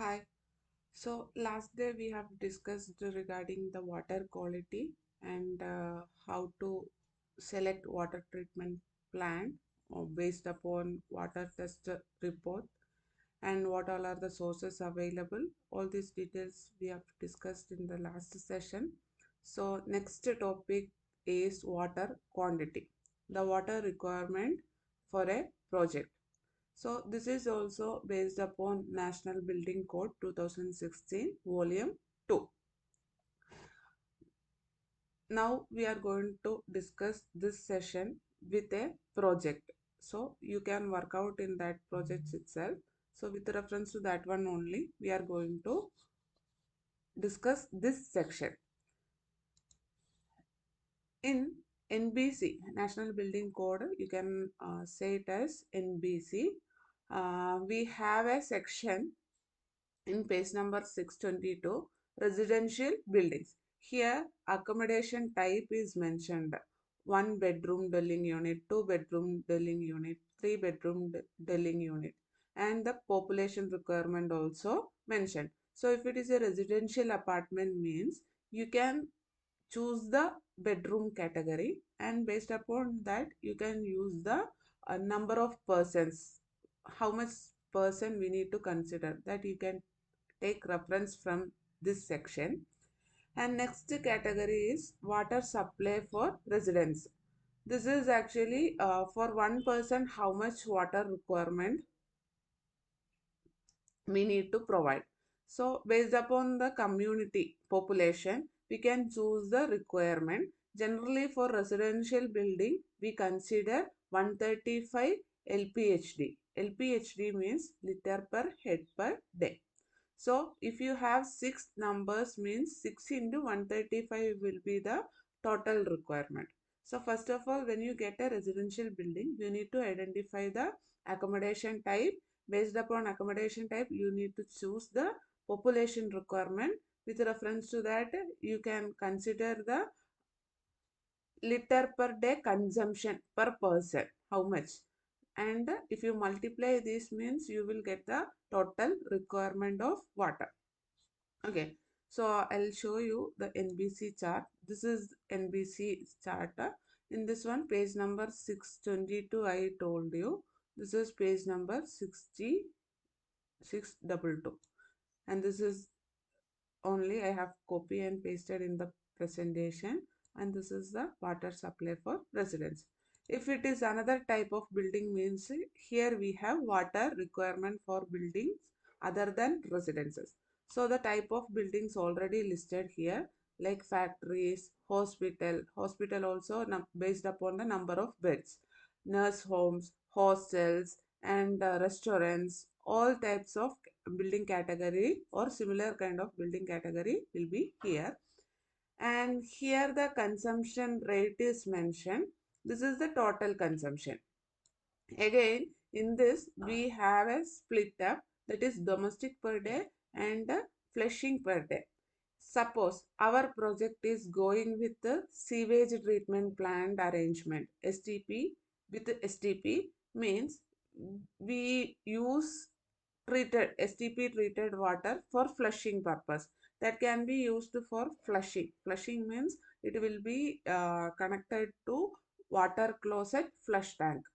Hi. So last day we have discussed regarding the water quality and how to select water treatment plant based upon water test report and what all are the sources available. All these details we have discussed in the last session. So next topic is water quantity, the water requirement for a project. So this is also based upon National Building Code 2016 Volume 2. Now we are going to discuss this session with a project. So you can work out in that project itself. So with reference to that one only, we are going to discuss this section. In NBC, National Building Code, you can say it as NBC. We have a section in page number 622, residential buildings. Here accommodation type is mentioned: one bedroom dwelling unit, two bedroom dwelling unit, three bedroom dwelling unit, and the population requirement also mentioned. So if it is a residential apartment means you can choose the bedroom category, and based upon that you can use the number of persons, how much person we need to consider, that you can take reference from this section. And next category is water supply for residents. This is actually for one person how much water requirement we need to provide. So based upon the community population, we can choose the requirement. Generally for residential building, we consider 135 LPHD. LPHD means liter per head per day. So if you have six numbers means 6 into 135 will be the total requirement. So first of all, when you get a residential building, you need to identify the accommodation type. Based upon accommodation type, you need to choose the population requirement. With reference to that, you can consider the liter per day consumption per person, how much. And if you multiply this means you will get the total requirement of water. Okay, so I'll show you the NBC chart. This is NBC chart. In this one, page number 622, I told you. This is page number 6622. And this is only I have copy and pasted in the presentation. And this is the water supply for residents. If it is another type of building means here we have water requirement for buildings other than residences. So the type of buildings already listed here, like factories, hospital also based upon the number of beds, nurse homes, hostels, and restaurants. All types of building category or similar kind of building category will be here. And here the consumption rate is mentioned. This is the total consumption. Again, in this we have a split up, that is domestic per day and flushing per day. Suppose our project is going with the sewage treatment plant arrangement, STP. With STP means we use treated STP treated water for flushing purpose. That can be used for flushing. Flushing means it will be connected to water closet flush tank,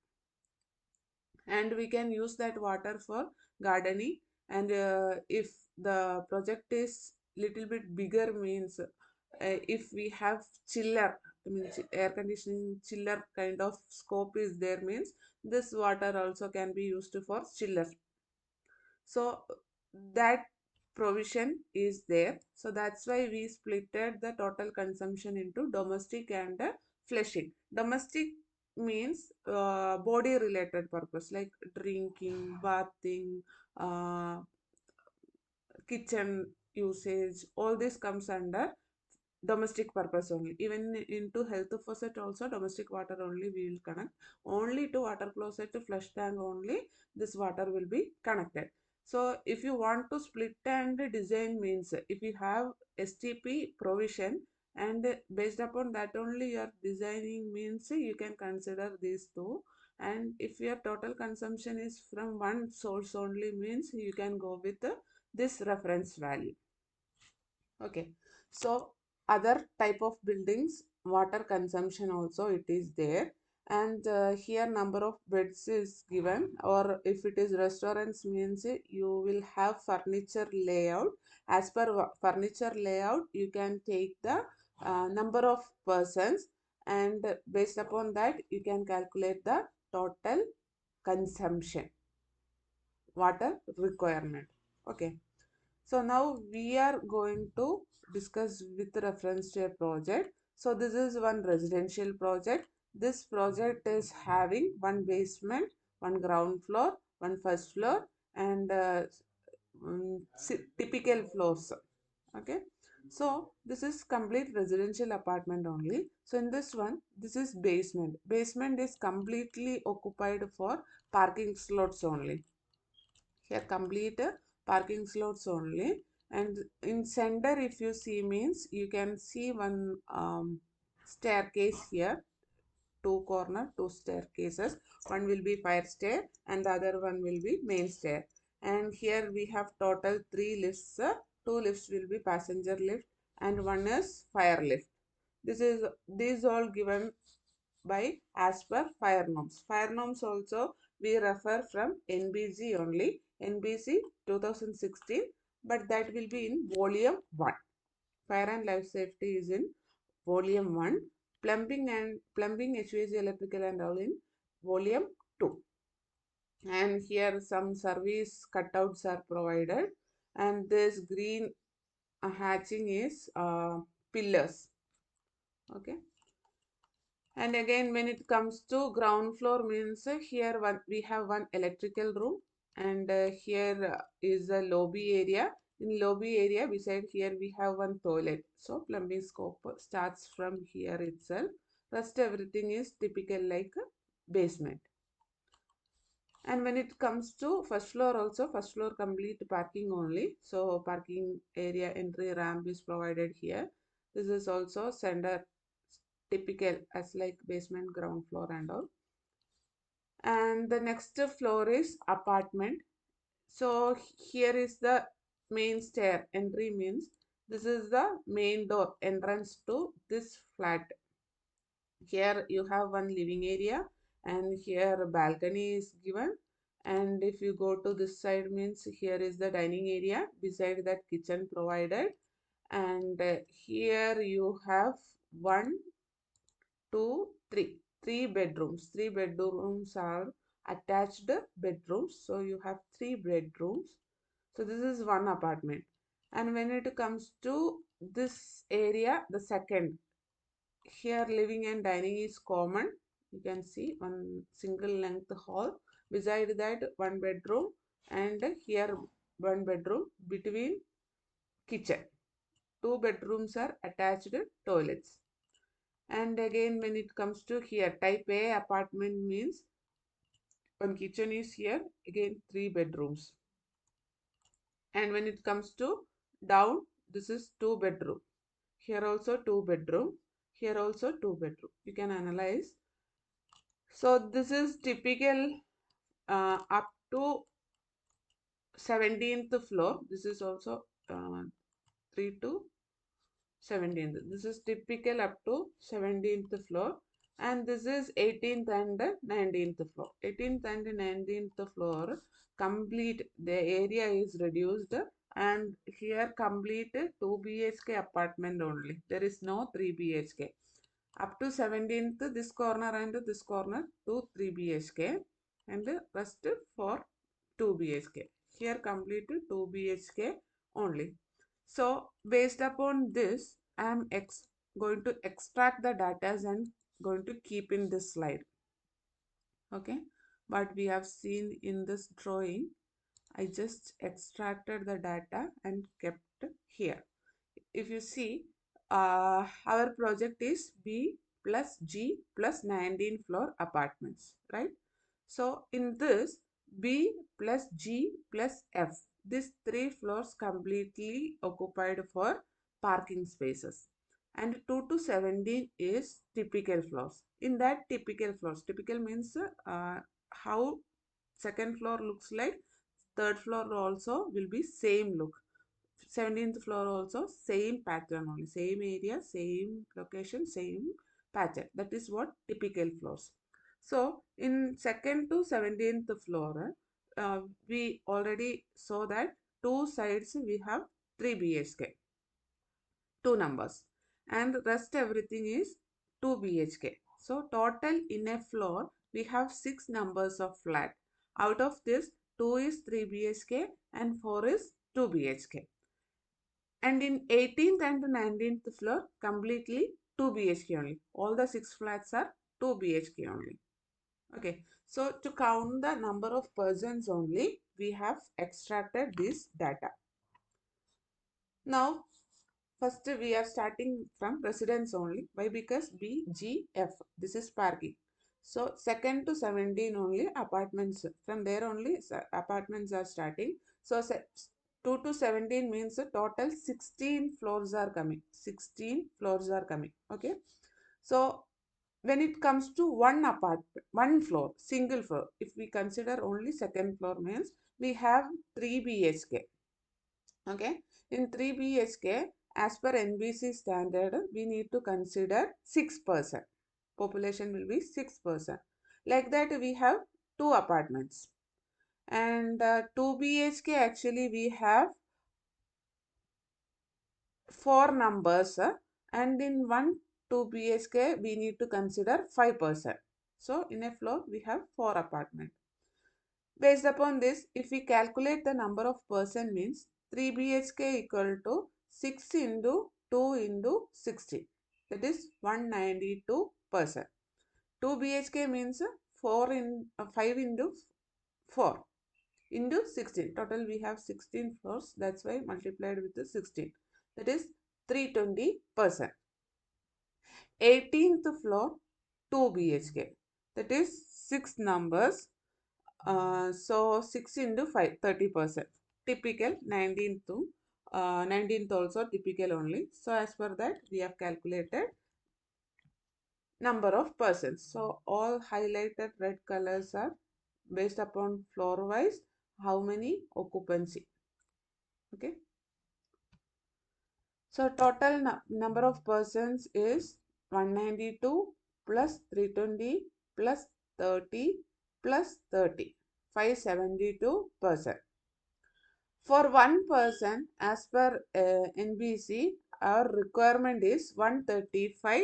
and we can use that water for gardening. And if the project is little bit bigger means if we have chiller, I mean air conditioning chiller kind of scope is there means this water also can be used for chiller. So that provision is there. So that's why we splitted the total consumption into domestic and flushing. Domestic means body related purpose like drinking, bathing, uh, kitchen usage. All this comes under domestic purpose only. Even into health faucet also domestic water only we will connect. Only to water closet to flush tank only this water will be connected. So if you want to split and design means if you have STP provision and based upon that only you are designing means you can consider these two. and if your total consumption is from one source only, means you can go with this reference value. Okay, so other type of buildings, water consumption also it is there, and here number of beds is given, or if it is restaurants means you will have furniture layout. As per furniture layout, you can take the number of persons, and based upon that you can calculate the total consumption, water requirement. Okay, so now we are going to discuss with reference to a project. So this is one residential project. This project is having one basement, one ground floor, one first floor, and typical floors. Okay. So this is complete residential apartment only. So in this one, this is basement. Basement is completely occupied for parking slots only. Here complete parking slots only, and in center if you see means you can see one staircase here, two corner, two staircases. One will be fire stair and the other one will be main stair. And here we have total three lifts. Two lifts will be passenger lift and one is fire lift. These all given by as per fire norms. Fire norms also we refer from NBG only, NBC 2016, but that will be in volume 1. Fire and life safety is in volume 1. Plumbing, HVAC, electrical and all in volume 2. And here some service cutouts are provided, and this green hatching is pillars. Okay. And again, when it comes to ground floor means here we have one electrical room, and here is a lobby area. In lobby area beside here we have one toilet. So plumbing scope starts from here itself. Rest everything is typical like a basement. And when it comes to first floor also, first floor complete parking only. So parking area entry ramp is provided here. This is also center typical as like basement, ground floor and all. And the next floor is apartment. So here is the main stair entry means this is the main door entrance to this flat. Here you have one living area, and here balcony is given, and if you go to this side means here is the dining area, beside that kitchen provided, and here you have one, two, three bedrooms. Three bedrooms are attached bedrooms, so you have three bedrooms. So this is one apartment. And when it comes to this area, the second, here living and dining is common. You can see one single length hall. Beside that one bedroom, and here one bedroom between kitchen. Two bedrooms are attached toilets. And again when it comes to here type A apartment means one kitchen is here, again three bedrooms. And when it comes to down, this is two bedroom. Here also two bedroom. Here also two bedroom. You can analyze. So this is typical up to 17th floor. This is also 3 to 17th. This is typical up to 17th floor, and this is 18th and 19th floor. 18th and 19th floor complete the area is reduced, and here complete 2 BHK apartment only. There is no 3 BHK. Up to 17th this corner and this corner to 3 BHK, and rest for 2 BHK. Here complete 2 BHK only. So based upon this, I am going to extract the data and going to keep in this slide. Okay, but we have seen in this drawing, I just extracted the data and kept here. If you see, our project is B plus G plus 19 floor apartments, right? So in this B plus G plus F, these three floors completely occupied for parking spaces. and 2 to 17 is typical floors. In that typical floors, typical means how second floor looks like, third floor also will be same look. 17th floor also same pattern only, same area, same location, same pattern. That is what typical floors. So in second to 17th floor, we already saw that two sides we have 3 BHK, two numbers, and rest everything is 2 BHK. So total in a floor we have 6 numbers of flat. Out of this, 2 is 3 BHK and 4 is 2 BHK. And in 18th and 19th floor, completely 2 BHK only. All the 6 flats are 2 BHK only. Okay, so to count the number of persons only, we have extracted this data. Now, first we are starting from residence only. Why? Because B, G, F. This is parking. So second to 17 only apartments. From there only apartments are starting. So 2 to 17 means total 16 floors are coming. 16 floors are coming. Okay. So when it comes to one apartment, one floor, single floor, if we consider only second floor means we have 3 BHK. Okay, in 3 BHK, as per NBC standard, we need to consider 6%. Population will be 6%. Like that, we have two apartments. And 2 BHK, actually, we have four numbers. And in 2 BHK, we need to consider 5%. So, in a floor, we have four apartments. Based upon this, if we calculate the number of person means 3 BHK equal to 6 into 2 into 60. That is 192 person. 2 BHK means 5 into 4 into 16. Total we have 16 floors. That's why multiplied with the 16. That is 320 person. 18th floor 2 BHK. That is 6 numbers. So 6 into 5, 30%. Typical 19th also typical only. So as per that we have calculated number of persons. So all highlighted red colors are based upon floor wise how many occupancy. Okay. So total number of persons is 192 plus 320 plus 30 plus 30. 572 person. For one person, as per NBC, our requirement is 135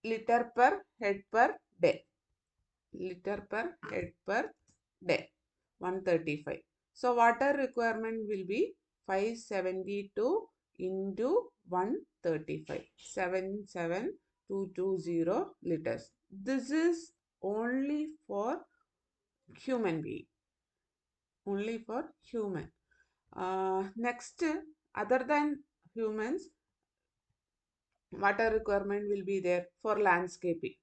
liter per head per day. Liter per head per day. 135. So water requirement will be 572 into 135. 77220 liters. This is only for human being. Only for human. Next, other than humans, water requirement will be there for landscaping.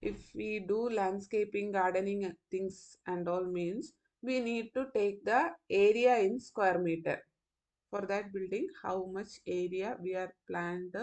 If we do landscaping, gardening things and all means, we need to take the area in square meter. For that building, how much area we are planned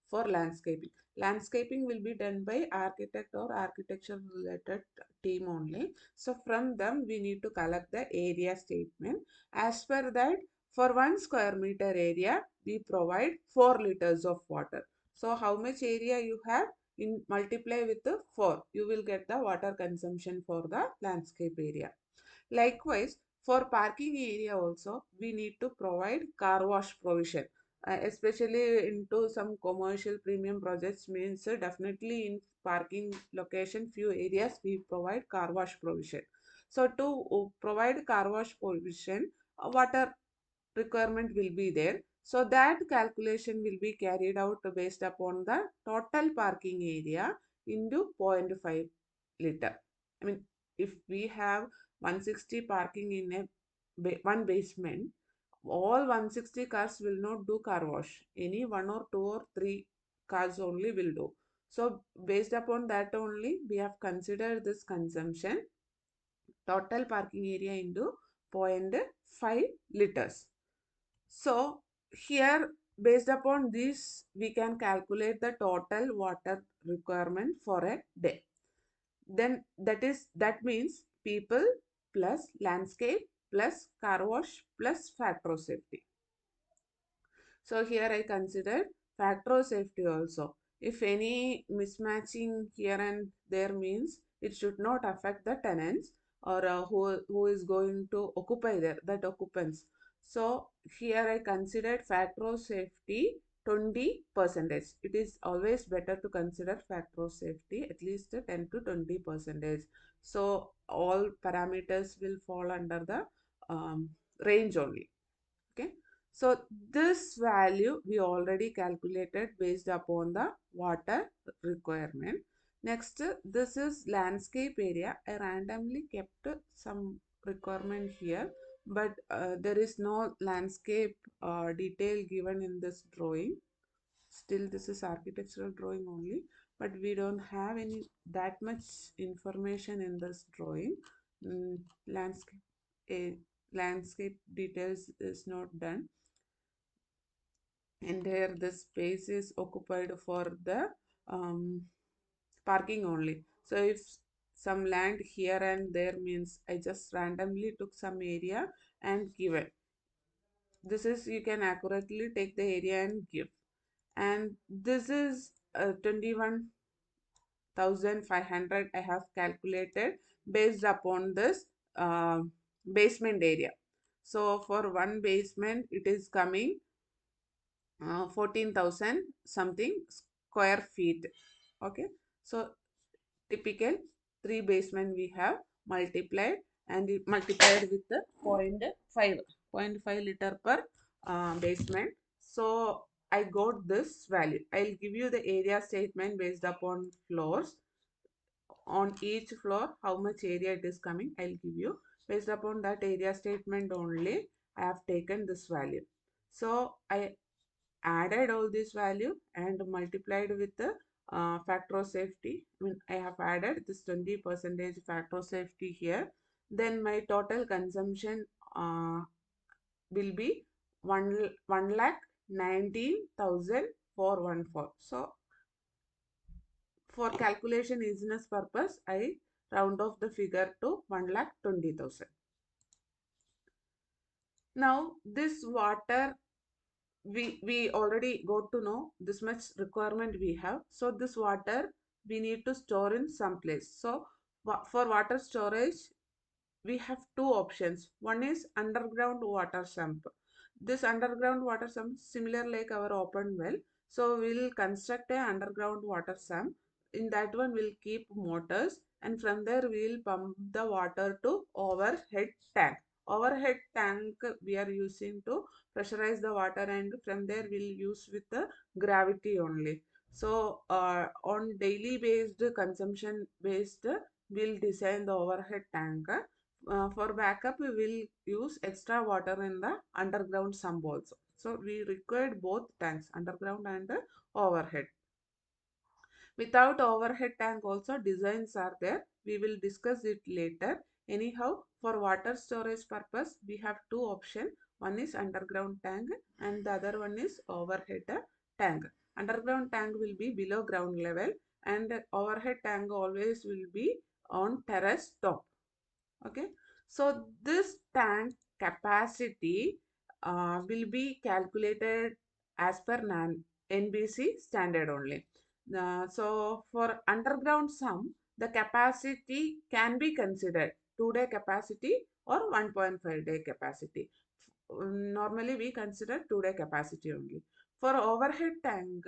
for landscaping. Landscaping will be done by architect or architecture related team only. So from them we need to collect the area statement. As per that, for 1 square meter area, we provide 4 liters of water. So how much area you have, in multiply with the 4, you will get the water consumption for the landscape area. Likewise, for parking area also, we need to provide car wash provision. Especially into some commercial premium projects means definitely in parking location few areas we provide car wash provision. So to provide car wash provision, water requirement will be there. So that calculation will be carried out based upon the total parking area into zero point 0.5 liter. I mean, if we have 160 parking in a one basement, all 160 cars will not do car wash. Any one or two or three cars only will do. So based upon that only we have considered this consumption total parking area into 0.5 liters. So here based upon this, we can calculate the total water requirement for a day. Then that means people plus landscape plus car wash plus factor of safety. So here I considered factor of safety also. If any mismatching here and there means it should not affect the tenants or who is going to occupy there, that occupants. So here I considered factor of safety 20 percentage. It is always better to consider factor of safety at least 10 to 20 percentage. So all parameters will fall under the range only. Okay, so this value we already calculated based upon the water requirement. Next, this is landscape area. I randomly kept some requirement here, but there is no landscape detail given in this drawing. Still this is architectural drawing only, but we don't have any that much information in this drawing. Landscape a landscape details is not done, and here the space is occupied for the parking only. So if some land here and there means I just randomly took some area and give it. This is, you can accurately take the area and give. And this is 21,500 I have calculated based upon this basement area. So for one basement it is coming 14,000 something square feet. Okay, so typical three basement we have multiplied, and it multiplied with the 0.5 liter per basement. So I got this value. I'll give you the area statement based upon floors. On each floor how much area it is coming, I'll give you. Based upon that area statement only I have taken this value. So I added all this value and multiplied with the factor of safety. I mean, I have added this 20 percentage factor of safety here. Then my total consumption will be 1,19,414. So for calculation easiness purpose, I round off the figure to 1,20,000. Now this water, we already got to know this much requirement we have. So this water we need to store in some place. So for water storage we have two options. One is underground water sump. This underground water sump similar like our open well. So we'll construct a underground water sump. In that one we'll keep motors, and from there we'll pump the water to overhead tank. Overhead tank we are using to pressurize the water, and from there we'll use with the gravity only. So on daily based consumption based, we'll design the overhead tank. For backup we will use extra water in the underground sump also. So we required both tanks, underground and overhead. Without overhead tank also designs are there. We will discuss it later. Anyhow, for water storage purpose, we have two options. One is underground tank and the other one is overhead tank. Underground tank will be below ground level, and overhead tank always will be on terrace top. Okay, so this tank capacity will be calculated as per NBC standard only. So for underground sump, the capacity can be considered 2-day capacity or 1.5-day capacity. Normally we consider 2-day capacity only. For overhead tank,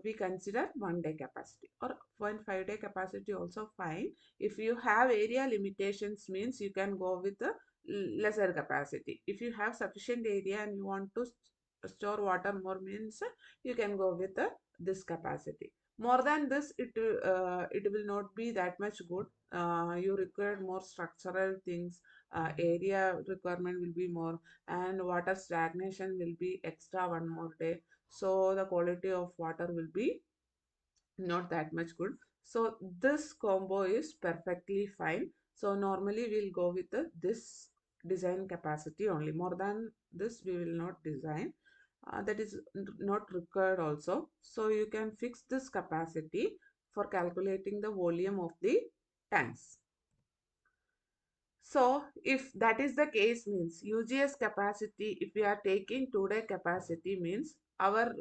we consider 1-day capacity or 0.5-day capacity also fine. If you have area limitations means you can go with the lesser capacity. If you have sufficient area and you want to store water more means you can go with this capacity. More than this, it will not be that much good. You require more structural things. Area requirement will be more, and water stagnation will be extra one more day. So the quality of water will be not that much good. So this combo is perfectly fine. So normally we'll go with this design capacity only. More than this we will not design. that is not required also. So you can fix this capacity for calculating the volume of the tanks. So if that is the case, means UGS capacity, if we are taking 2-day capacity, means our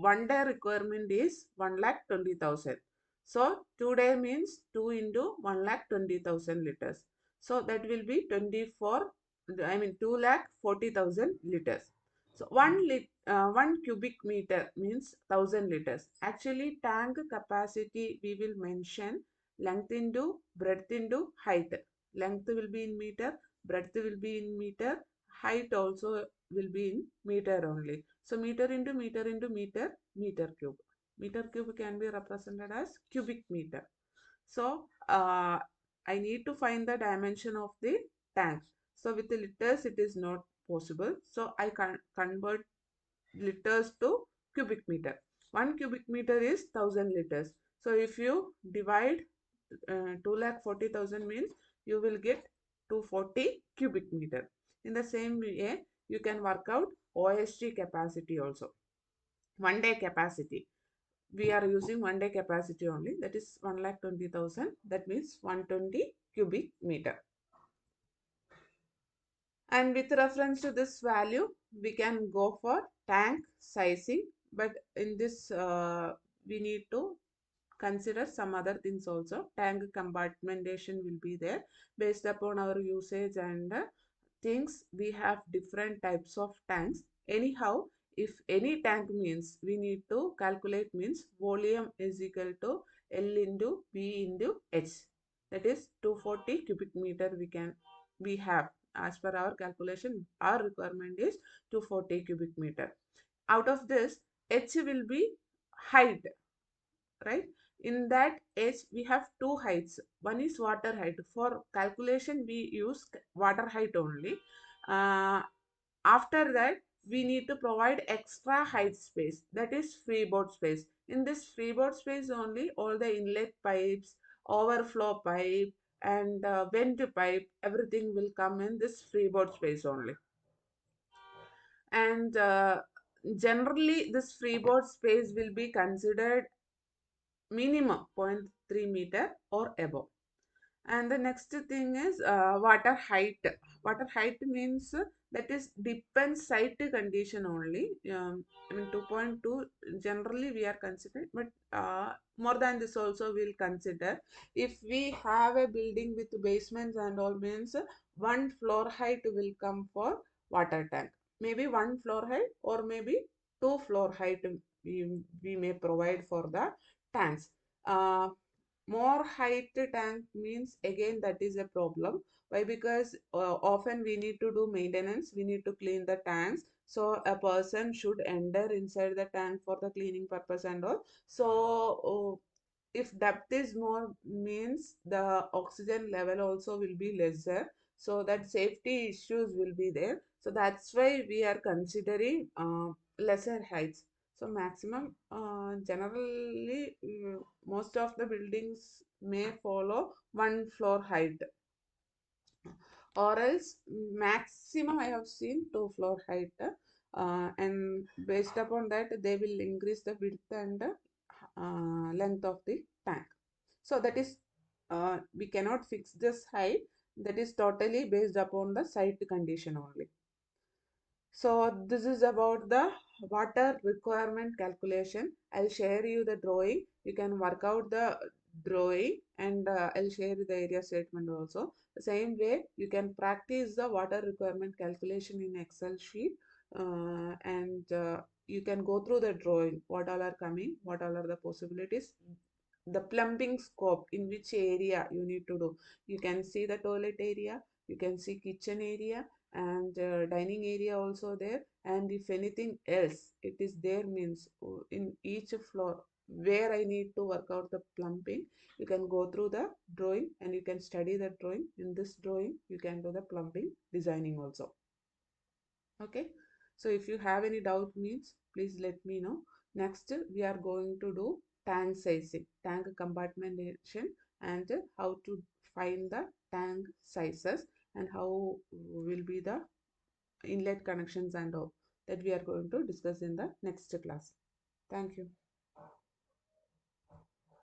1-day requirement is 1,20,000. So 2-day means 2 into 1,20,000 liters. So that will be 2,40,000 liters. So 1 cubic meter means 1,000 liters. Actually, tank capacity we will mention length into breadth into height. Length will be in meter, breadth will be in meter, height also will be in meter only. So meter into meter into meter, meter cube. Meter cube can be represented as cubic meter. So I need to find the dimension of the tank. So with the liters it is not possible. So I can convert liters to cubic meter. 1 cubic meter is 1,000 liters. So if you divide 2,40,000 means you will get 240 cubic meter. In the same way, you can work out OSG capacity also. 1-day capacity. We are using 1-day capacity only. That is 1,20,000. That means 120 cubic meter. And with reference to this value, we can go for tank sizing. But in this, we need to consider some other things also. Tank compartmentation will be there based upon our usage and things. We have different types of tanks. Anyhow, if any tank means we need to calculate means volume is equal to L into B into H. That is 240 cubic meter we have. As per our calculation, our requirement is 240 cubic meter. Out of this, H will be height, right? In that H we have two heights. One is water height. For calculation we use water height only. uh, After that we need to provide extra height space, that is freeboard space. In this freeboard space only all the inlet pipes, overflow pipe and vent pipe, everything will come in this freeboard space only. And generally this freeboard space will be considered minimum zero point 0.3 meter or above. And the next thing is water height. Water height means that is depends site condition only. 2.2 generally we are considering, but more than this also we'll consider. If we have a building with basements and all means, one floor height will come for water tank. Maybe one floor height or maybe two floor height we may provide for the tanks. Uh, More height tank means again that is a problem. Why? Because often we need to do maintenance, we need to clean the tanks, so a person should enter inside the tank for the cleaning purpose and all. So if depth is more means the oxygen level also will be lesser, so that safety issues will be there. So that's why we are considering lesser heights. So maximum, generally, most of the buildings may follow one floor height, or else maximum I have seen two floor height. And based upon that, they will increase the width and length of the tank. So that is, we cannot fix this height. That is totally based upon the site condition only. So this is about the water requirement calculation. I'll share you the drawing. You can work out the drawing and I'll share the area statement also. The same way you can practice the water requirement calculation in Excel sheet, and you can go through the drawing. What all are coming? What all are the possibilities? The plumbing scope, in which area you need to do. You can see the toilet area, you can see kitchen area and dining area also there. And if anything else it is there means, in each floor where I need to work out the plumbing, you can go through the drawing and you can study the drawing. In this drawing you can do the plumbing designing also. Okay, so if you have any doubt means please let me know. Next we are going to do tank sizing, tank compartmentation, and how to find the tank sizes and how will be the inlet connections and all. that we are going to discuss in the next class. Thank you.